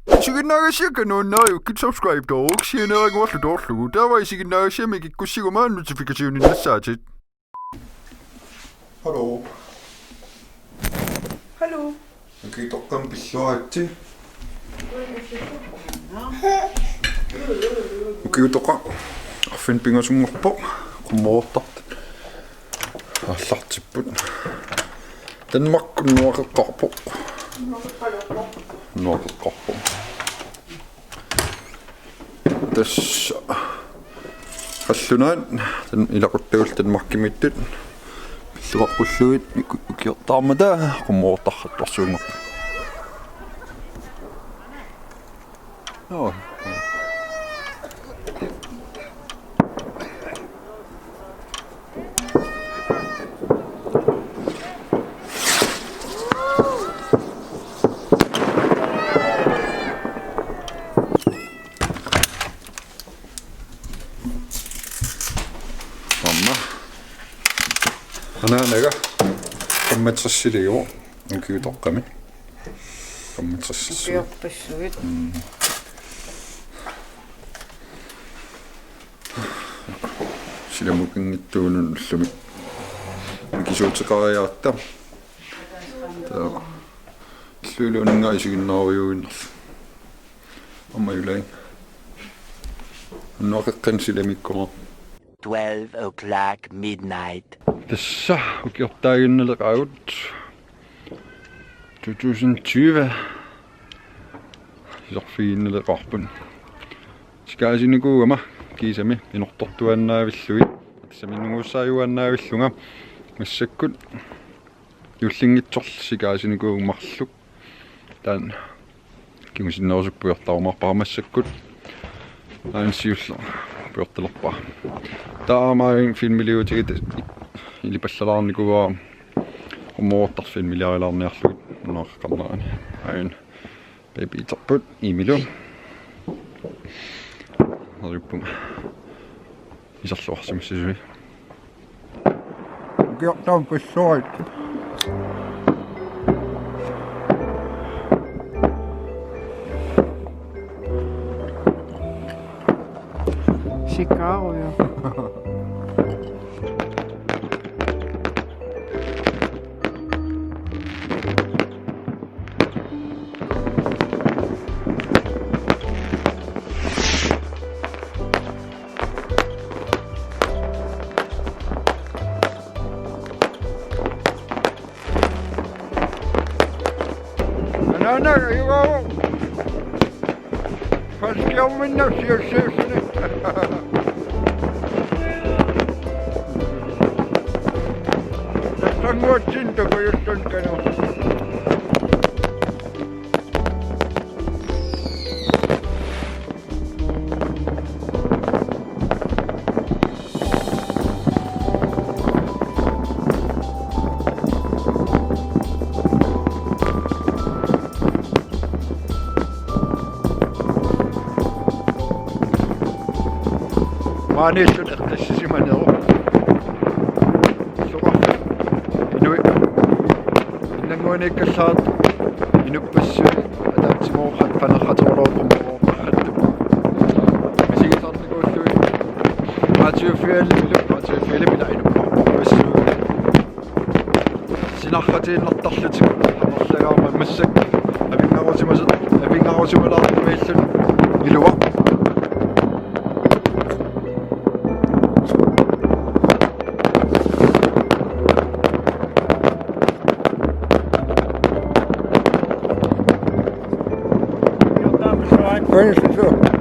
Siginnaagasiaka nuunnaariukkit subscribe toruuk sianaranguarlu taava isiginnaagasiamik ikkussigumaan notificationinnasaatit. Hallo. Hallo. Ukioqam pilluaritsi. Ukioqa arfin piviusunngorpo qummuortart. Аллартиппут. Танмаркун нуақеққарпо. Нуақеққарпо. Тас халлунаат тан илақуттагул танмаркимиттут пиллуаққуллуит Ukiortaamata qummuortarratторсуунгорпу. Anaanaga qammatsassiligu Ukiortaami qammatsassili Ukiortassuit silamukingittuunun ullumi kisuutiqariaarta taa illuilununga isiginnaaruyuinnerlu ammayulain annuaqeqqan silamikkumaa 12 o'clock midnight. Tässä Ukiortaaginnaleqaagut 2020 isorfiginnaleqarpun sikaasinukuugama kiisami inortortuannaavillugi tassaminnunguussaajuannaaavillunga massakkut юллингитсорл сикаасинукуугмарлу таан кигусиннерусуппуйортаармарпарамассаккут аансиулла пуйорталерпаа таамаин филмилиутигит илипаллалаарникугаа умуортарфин милиарилаарниарлугит нуаққарнаани аин беби таппут имилу ариппум исарлуарсимассисуи Ukiortaam pilluarit Chicago, jo. Anaanaga jugaa Falskion minna siussiussini Tässä on nuotsintako just on kanu. Mä oon istun tässä simanella. Inanguanikkallaat inuppassui ataatsimooqat panerratorlooqummoorqarrattu misigitarnikuullui maatiufiallillu mila inupparpassuu sinarratiinnertarlutik hamerlagaarma massak avingarusimalaartumiillun iluaq Конечно, все.